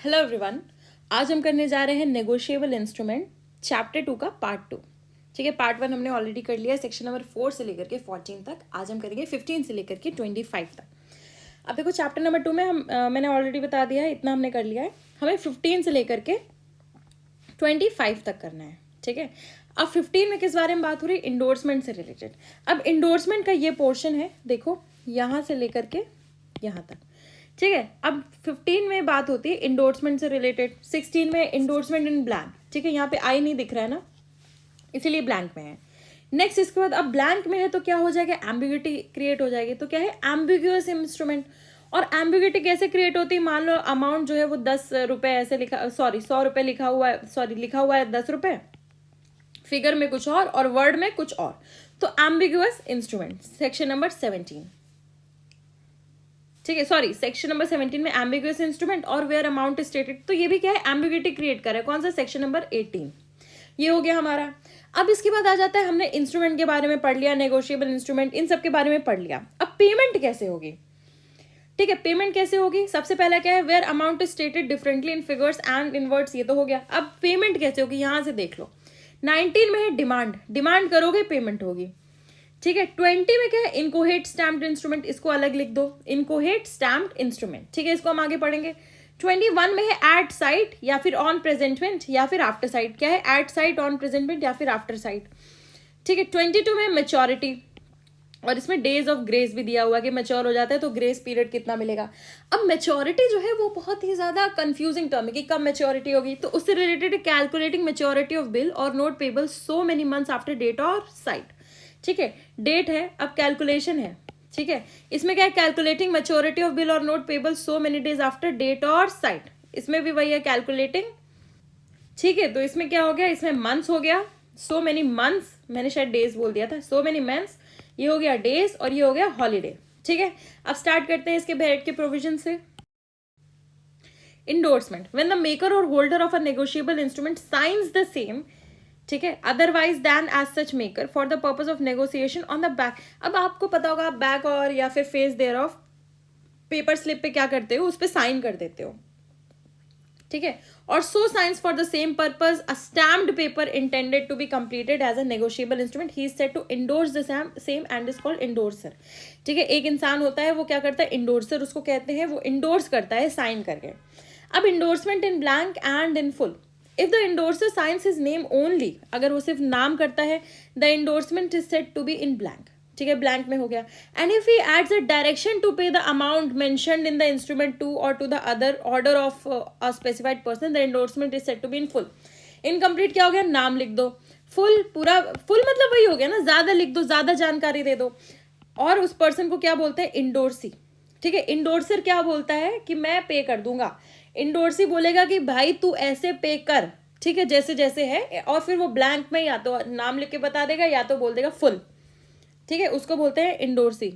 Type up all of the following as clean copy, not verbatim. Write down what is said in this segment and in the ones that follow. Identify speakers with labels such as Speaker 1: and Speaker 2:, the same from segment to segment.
Speaker 1: Hello everyone. आज हम करने जा रहे हैं नेगोशिएबल इंस्ट्रूमेंट चैप्टर 2 का पार्ट 2। ठीक है, पार्ट 1 हमने ऑलरेडी कर लिया है, सेक्शन नंबर 4 से लेकर के 14 तक। आज हम करेंगे 15 से लेकर के 25 तक। अब देखो चैप्टर नंबर 2 में मैंने ऑलरेडी बता दिया है, इतना हमने कर लिया है। हमें 15 से लेकर के 25 तक करना है। ठीक है, अब 15 में किस बारे में बात हो रही है? इंडोर्समेंट से रिलेटेड। अब इंडोर्समेंट का ये पोर्शन है, देखो यहाँ से लेकर के यहाँ तक। ठीक है, अब 15 में बात होती है इंडोर्समेंट से रिलेटेड, 16 में इंडोर्समेंट इन ब्लैंक। ठीक है, यहाँ पे आई नहीं दिख रहा है ना, इसीलिए ब्लैंक में है। नेक्स्ट इसके बाद अब ब्लैंक में है तो क्या हो जाएगा? एम्बिग्यूटी क्रिएट हो जाएगी। तो क्या है? Ambiguous instrument. और एम्बिग्यूटी कैसे क्रिएट होती है? मान लो अमाउंट जो है वो 10 रुपए ऐसे लिखा, सॉरी 100 रुपए लिखा हुआ है, सॉरी लिखा हुआ है 10 रुपए, फिगर में कुछ और वर्ड में कुछ और। तो एम्बिग्यूअस इंस्ट्रूमेंट, सेक्शन नंबर 17। ठीक है, सॉरी सेक्शन नंबर 17 में एम्बिगुअस इंस्ट्रूमेंट और वेयर अमाउंट स्टेटेड। तो ये भी क्या है? एम्बिग्यूटी क्रिएट कर रहा है। कौन सा? Section number 18। ये हो गया हमारा। अब इसके बाद आ जाता है, हमने इंस्ट्रूमेंट के बारे में पढ़ लिया, नेगोशिएबल इंस्ट्रूमेंट, इन सब के बारे में पढ़ लिया। अब पेमेंट कैसे होगी? ठीक है, पेमेंट कैसे होगी? सबसे पहला क्या है? Where amount stated differently in figures and in words. ये तो हो गया। अब पेमेंट कैसे होगी? यहां से देख लो, 19 में है डिमांड, डिमांड करोगे पेमेंट होगी। ठीक है, 20 में क्या है? इनकोहेट स्टैम्प्ड इंस्ट्रूमेंट, इसको अलग लिख दो, इनकोहेट स्टैम्प्ड इंस्ट्रूमेंट। ठीक है, इसको हम आगे पढ़ेंगे। 21 में है एट साइट या फिर ऑन प्रेजेंटमेंट या फिर आफ्टर साइट। क्या है? एट साइट, ऑन प्रेजेंटमेंट या फिर आफ्टर साइट। ठीक है, 22 में मेच्योरिटी, और इसमें डेज ऑफ ग्रेस भी दिया हुआ है कि मैच्योर हो जाता है तो ग्रेस पीरियड कितना मिलेगा। अब मैच्योरिटी जो है वो बहुत ही ज्यादा कंफ्यूजिंग टर्म है कि कब मैच्योरिटी होगी। तो उससे related calculating maturity of bill और note payable so many months after date और साइट। ठीक है, डेट है, अब कैलकुलेशन है। ठीक है, इसमें क्या है? कैलकुलेटिंग मैच्योरिटी ऑफ बिल और note payable so many days after date और साइट। इसमें भी वही है, कैलकुलेटिंग। ठीक है, तो इसमें क्या हो गया? इसमें मंथ्स हो गया, सो मेनी मंथ्स, मैंने शायद डेज बोल दिया था, सो मेनी मंथ्स, ये हो गया डेज, और ये हो गया हॉलीडे। ठीक है, अब स्टार्ट करते हैं इसके भेड़ के प्रोविजन से। Endorsement, when the maker or holder of a negotiable instrument signs the same, ठीक है, otherwise than as such maker for the purpose of negotiation on the back. अब आपको पता होगा, आप बैक और या फिर face thereof paper slip पे क्या करते हो? उस पे साइन कर देते हो। ठीक है, और so signs for the same purpose a stamped paper intended to be completed as a negotiable instrument, he is said to endorse the same and is called endorser. ठीक है, एक इंसान होता है, वो क्या करता है? इंडोर्सर उसको कहते हैं, वो इंडोर्स करता है साइन करके। अब endorsement in blank and in full, if the endorser signs his name only, अगर वो सिर्फ नाम करता है, the endorsement is said to be in blank. ठीक है, ब्लैंक में हो गया। And if he adds a direction to pay the amount mentioned in the instrument to or to the other order of a specified person, the endorsement is said to be in full. Incomplete क्या हो गया? नाम लिख दो। Full, पूरा full मतलब वही हो गया ना, ज्यादा लिख दो, ज्यादा जानकारी दे दो। और उस पर्सन को क्या बोलते हैं? इंडोर्सी। ठीक है, इंडोर्सर क्या बोलता है कि मैं पे कर दूंगा, इंडोर्सी बोलेगा कि भाई तू ऐसे पे कर। ठीक है, जैसे जैसे है, और फिर वो ब्लैंक में या तो नाम लिख के बता देगा या तो बोल देगा फुल। ठीक है, उसको बोलते हैं इंडोर्सी।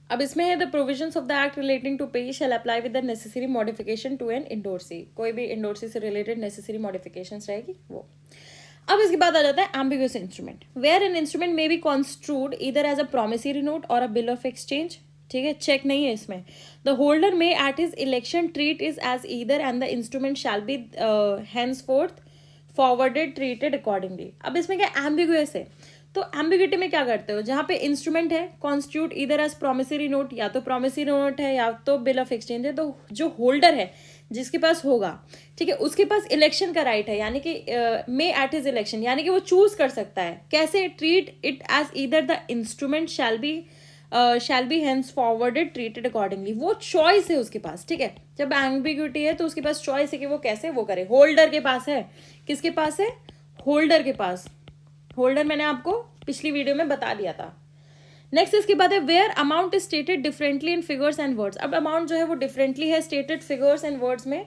Speaker 1: अब इसमें है the provisions of the act relating to pay shall apply with the necessary modification to an endorsee. कोई भी इंडोर्सी से रिलेटेड नेसेसरी मॉडिफिकेशंस रहेगी वो। अब इसके बाद आ जाता है ambiguous instrument, where an instrument may be construed either as a promissory note और अ बिल ऑफ एक्सचेंज। ठीक है, चेक नहीं है इसमें। The holder may at his election treat is as either and the instrument shall be henceforth forwarded treated accordingly. अब इसमें क्या ambiguous है? तो एम्बिग्यूटी में क्या करते हो? जहां पे इंस्ट्रूमेंट है कॉन्स्टिट्यूट इधर एज प्रोमिसरी नोट, या तो प्रोमिसरी नोट है या तो बिल ऑफ एक्सचेंज है, तो जो होल्डर है जिसके पास होगा, ठीक है, उसके पास इलेक्शन का राइट है, यानी कि मे एट हिज इलेक्शन, यानी कि वो चूज कर सकता है कैसे। Treat it as either the instrument shall be hence forwarded treated accordingly. वो चॉइस है उसके पास। ठीक है, जब एम्बिग्यूटी है तो उसके पास चॉइस है कि वो कैसे वो करे। होल्डर के पास है, किसके पास है? होल्डर के पास। होल्डर मैंने आपको पिछली वीडियो में बता दिया था। नेक्स्ट इसके बाद है where amount is stated differently in figures and words. अब अमाउंट जो है वो डिफरेंटली है स्टेटेड फिगर्स एंड वर्ड्स में।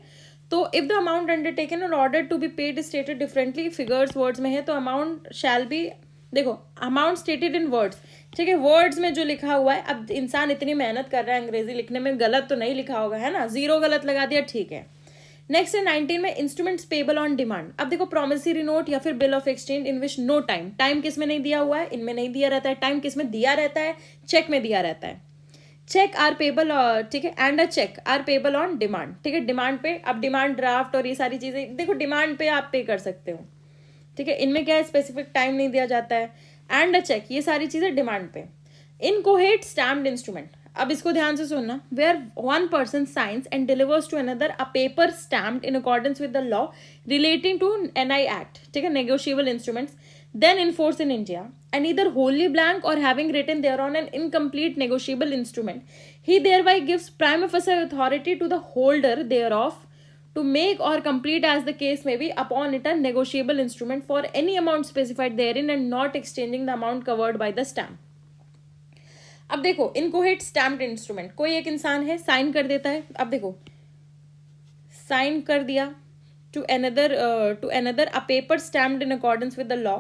Speaker 1: तो if the amount undertaken or order to be paid stated differently figures words में है, तो अमाउंट शैल बी, देखो अमाउंट स्टेटेड इन वर्ड्स। ठीक है, वर्ड्स में जो लिखा हुआ है, अब इंसान इतनी मेहनत कर रहा है अंग्रेजी लिखने में, गलत तो नहीं लिखा होगा, है ना, जीरो गलत लगा दिया, ठीक है। नेक्स्ट है 19 में इंस्ट्रूमेंट्स पेबल ऑन डिमांड। अब देखो प्रोमिसरी नोट या फिर bill of exchange in which no time, time किस में नहीं दिया हुआ है? इनमें नहीं दिया रहता है। टाइम किस में दिया रहता है? चेक में दिया रहता है। चेक आर पेबल, ठीक है, and a cheque are payable on demand, ठीक है, डिमांड पे। अब डिमांड ड्राफ्ट और ये सारी चीजें देखो, डिमांड पे आप पे कर सकते हो, ठीक है, इनमें क्या है, स्पेसिफिक टाइम नहीं दिया जाता है। एंड अ चेक, ये सारी चीजें डिमांड पे। इनकोहेट स्टैम्प्ड इंस्ट्रूमेंट, अब इसको ध्यान से सुनना, where one person signs and delivers to another a paper stamped in accordance with the law relating to NI act, ठीक है, negotiable instruments, then in force in India, and either wholly blank or having written thereon an incomplete negotiable instrument, he thereby gives prima facie authority to the holder thereof to make or complete as the case may be upon it a negotiable instrument for any amount specified therein and not exchanging the amount covered by the stamp. अब देखो, इनकोहेट stamped instrument, कोई एक इंसान है, sign कर देता है। अब देखो, साइन कर दिया to another a paper stamped in accordance with the law,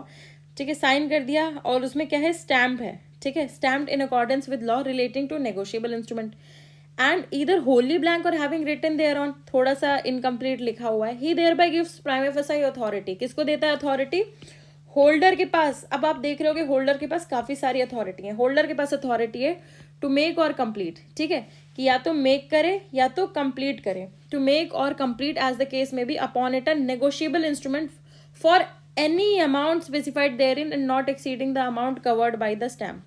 Speaker 1: ठीक है, साइन कर दिया और उसमें क्या है, स्टैम्प है, ठीक है, stamped in accordance with law relating to negotiable instrument, and either wholly blank और हैविंग रिटन देयर ऑन, थोड़ा सा इनकम्प्लीट लिखा हुआ है, he thereby gives prima facie authority, किसको देता है अथॉरिटी, होल्डर के पास। अब आप देख रहे हो कि होल्डर के पास काफी सारी अथॉरिटी है, होल्डर के पास अथॉरिटी है टू मेक और कंप्लीट, ठीक है, कि या तो मेक करे या तो कंप्लीट करे, to make or complete as the case may be upon it a negotiable instrument for any amount specified therein and not exceeding the amount covered by the stamp,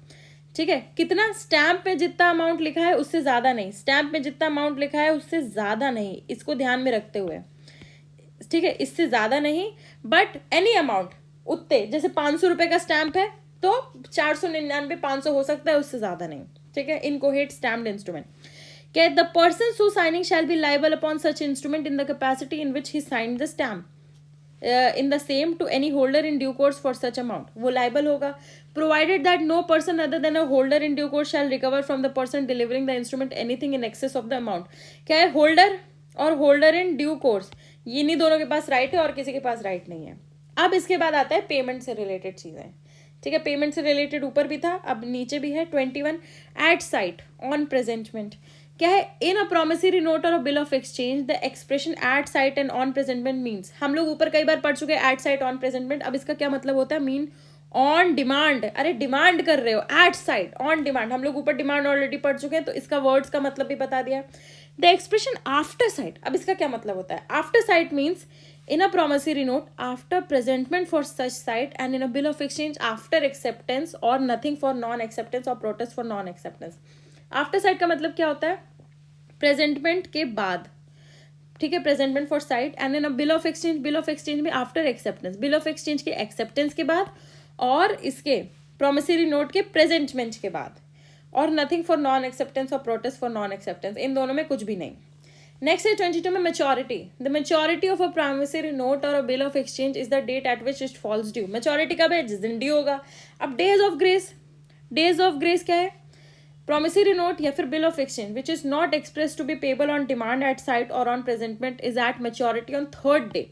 Speaker 1: ठीक है, कितना, stamp में जितना amount लिखा है उससे ज्यादा नहीं, स्टैम्प में जितना अमाउंट लिखा है उससे ज्यादा नहीं, इसको ध्यान में रखते हुए, ठीक है, इससे ज्यादा नहीं, बट एनी अमाउंट उतने, जैसे 500 रुपए का स्टैम्प है तो 499 500 हो सकता है, उससे ज्यादा नहीं, ठीक है, इनकोहेट स्टैम्प्ड इंस्ट्रूमेंट। क्या the person who signing shall be liable upon such instrument in the capacity in which he signed the stamp in the same to any holder in due course for such amount, वो liable होगा, provided that no person other than a holder in due course shall recover from the person delivering the instrument anything in excess of the amount. क्या है, holder और holder in due course, ये इन्हीं दोनों के पास right है और किसी के पास राइट नहीं है। अब इसके बाद आता है पेमेंट से रिलेटेड चीजें, ठीक है, पेमेंट से रिलेटेड ऊपर भी था, अब नीचे भी है। 21 एट साइट ऑन प्रेजेंटमेंट, क्या है, इन अ प्रोमिसरी नोट और a bill of exchange the expression at sight and on presentment means, हम लोग ऊपर कई बार पढ़ चुके हैं एट साइट ऑन प्रेजेंटमेंट, अब इसका क्या मतलब होता है, मीन ऑन डिमांड, अरे डिमांड कर रहे हो, एट साइट ऑन डिमांड, हम लोग ऊपर डिमांड ऑलरेडी पढ़ चुके हैं तो इसका वर्ड्स का मतलब भी बता दिया। द एक्सप्रेशन आफ्टर साइट, अब इसका क्या मतलब होता है, after site means in a promissory note after presentment for such site and in a bill of exchange after acceptance or nothing for non acceptance or protest for non acceptance। After site का मतलब क्या होता है, presentment के बाद, ठीक है, presentment for sight and in a bill of exchange, bill of exchange में after acceptance, bill of exchange के एक्सेप्टेंस के बाद और इसके प्रोमिसरी नोट के प्रेजेंटमेंट के बाद, और नथिंग फॉर नॉन एक्सेप्टेंस और प्रोटेस्ट फॉर नॉन एक्सेप्टेंस, इन दोनों में कुछ भी नहीं। नेक्स्ट है 22 में maturity, the maturity of a promissory note और a bill of exchange is the date at which it falls due, maturity कब है, जिस दिन ड्यू होगा। अब days of grace, days of grace क्या है, प्रॉमिसरी नोट या फिर bill of exchange which is not express to be payable on demand at sight और on presentment is at maturity on third day,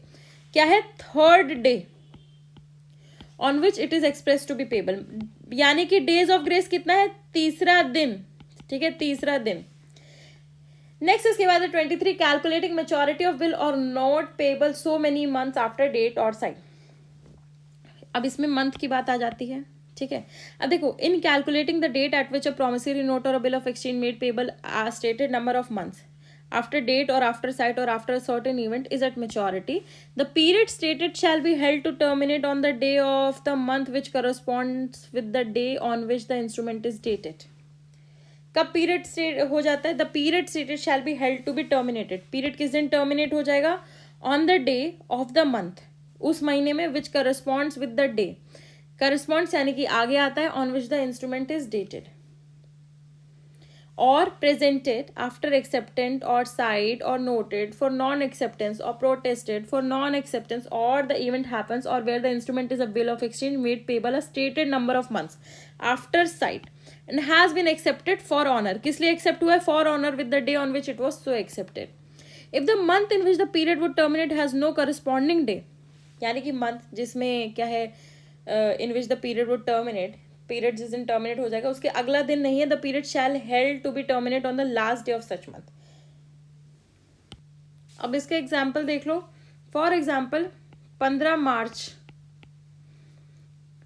Speaker 1: क्या है, third day on which it is express to be payable, यानी कि days of grace कितना है, तीसरा दिन, ठीक है, तीसरा दिन। नेक्स्ट इसके बाद 23 कैलकुलेटिंग मेच्योरिटी ऑफ बिल और note payable so many months after date or sight, अब इसमें मंथ की बात आ जाती है, ठीक है। अब देखो, in calculating the date at which a promissory note और a bill of exchange made payable are stated number of months after date or after sight or after a certain event is at maturity, the period stated shall be held to terminate on the day of the month which corresponds with the day on which the instrument is dated। कब period हो जाता है, the period stated shall be held to be terminated, period किस दिन terminate हो जाएगा, on the day of the month, उस महीने में which corresponds with the day, corresponds यानी कि आगे आता है, on which the instrument is dated, or presented after accepted or signed or noted for non-acceptance or protested for non-acceptance or the event happens or where the instrument is a bill of exchange made payable a stated number of months after sight and has been accepted for honor, किस लिए accept हुआ है, for honor with the day on which it was so accepted। if the month in which the period would terminate has no corresponding day, यानी कि month जिसमें क्या है, in which the period would terminate, period जिस दिन terminate हो जाएगा उसके अगला दिन नहीं है, the period shall held to be terminate on the last day of such month. अब इसके एग्जाम्पल देख लो, फॉर एग्जाम्पल 15 मार्च,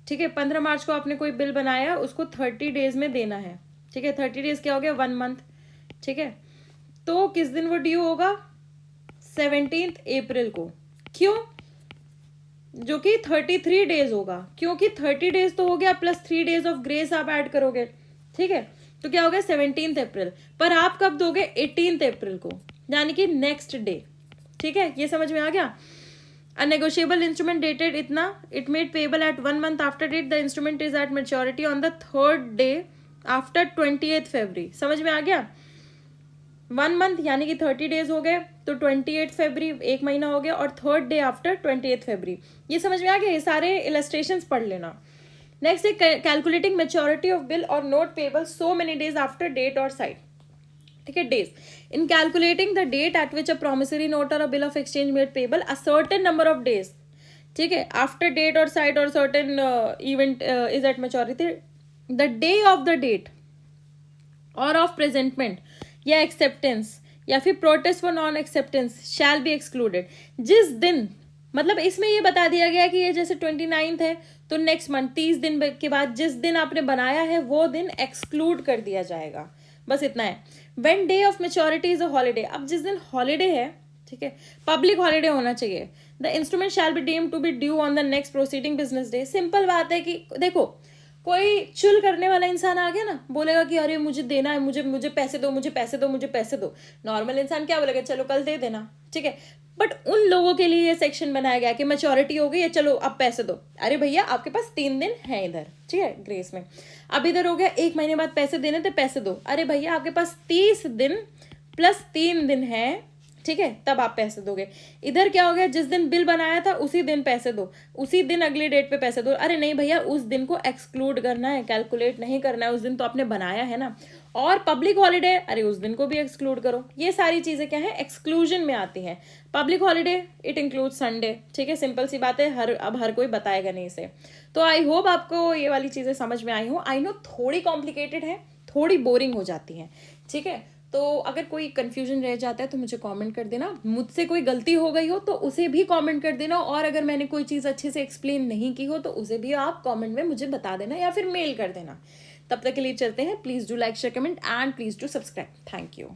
Speaker 1: ठीक है, 15 मार्च को आपने कोई बिल बनाया, उसको 30 डेज में देना है, ठीक है, 30 डेज क्या हो गया, 1 मंथ, ठीक है। तो किस दिन वो ड्यू होगा, 17 अप्रैल को, क्यों, जो कि 33 डेज होगा, क्योंकि 30 डेज तो हो गया प्लस 3 डेज ऑफ ग्रेस आप ऐड करोगे, ठीक है। तो क्या हो गया 17 अप्रैल, पर आप कब दोगे, 18 अप्रैल को, यानी कि नेक्स्ट डे, ठीक है। ये समझ में आ गया। A negotiable instrument dated इतना, it made payable at 1 month after date, the instrument is at maturity on the 3rd day after 28th February। समझ में आ गया। 1 मंथ यानी कि 30 डेज हो गए, तो 28 फरवरी, 1 महीना हो गया, और 3rd डे आफ्टर 28 फरवरी। ये समझ में आ गया, ये सारे इलस्ट्रेशंस पढ़ लेना। नेक्स्ट है कैलकुलेटिंग मेच्योरिटी ऑफ बिल और note payable so many days after date और साइट, ठीक है, days. In calculating the date at which a promissory note और a bill of exchange made payable a certain number of days, ठीक है, after date और sight और certain event is at maturity, the day of the date और of presentment या acceptance या फिर protest for non acceptance shall be excluded. जिस दिन, मतलब इसमें ये बता दिया गया कि ये जैसे 29 है, तो नेक्स्ट मंथ 30 दिन के बाद जिस दिन आपने बनाया है वो दिन एक्सक्लूड कर दिया जाएगा, बस इतना है। When day of maturity is a holiday, अब जिस दिन हॉलीडे है, ठीक है, पब्लिक हॉलीडे होना चाहिए, the instrument shall be deemed to be due on the next proceeding business day. Simple बात है कि देखो, कोई चुल करने वाला इंसान आ गया ना, बोलेगा कि अरे मुझे देना है, मुझे पैसे दो, मुझे पैसे दो, मुझे पैसे दो। नॉर्मल इंसान क्या बोलेगा, चलो कल दे देना, ठीक है। बट उन लोगों के लिए ये सेक्शन बनाया गया कि मैच्योरिटी हो गई है, चलो अब पैसे दो। अरे भैया आपके पास 3 दिन है इधर, ठीक है, ग्रेस में। अब इधर हो गया 1 महीने बाद पैसे देने थे, पैसे दो। अरे भैया आपके पास 30 दिन प्लस 3 दिन है, ठीक है, तब आप पैसे दोगे। इधर क्या हो गया, जिस दिन बिल बनाया था उसी दिन पैसे दो, उसी दिन अगली डेट पे पैसे दो। अरे नहीं भैया, उस दिन को एक्सक्लूड करना है, कैलकुलेट नहीं करना है, उस दिन तो आपने बनाया है ना। और पब्लिक हॉलीडे, अरे उस दिन को भी एक्सक्लूड करो। ये सारी चीजें क्या है, एक्सक्लूजन में आती हैं। Public holiday it include Sunday, ठीक है, सिंपल सी बात है, अब हर कोई बताएगा नहीं इसे। तो आई होप आपको ये वाली चीजें समझ में आई हो। आई नो थोड़ी कॉम्प्लिकेटेड है, थोड़ी बोरिंग हो जाती है, ठीक है। तो अगर कोई कंफ्यूजन रह जाता है तो मुझे कमेंट कर देना, मुझसे कोई गलती हो गई हो तो उसे भी कमेंट कर देना, और अगर मैंने कोई चीज़ अच्छे से एक्सप्लेन नहीं की हो तो उसे भी आप कमेंट में मुझे बता देना या फिर मेल कर देना। तब तक के लिए चलते हैं। Please do like, share, comment and please do subscribe. Thank you.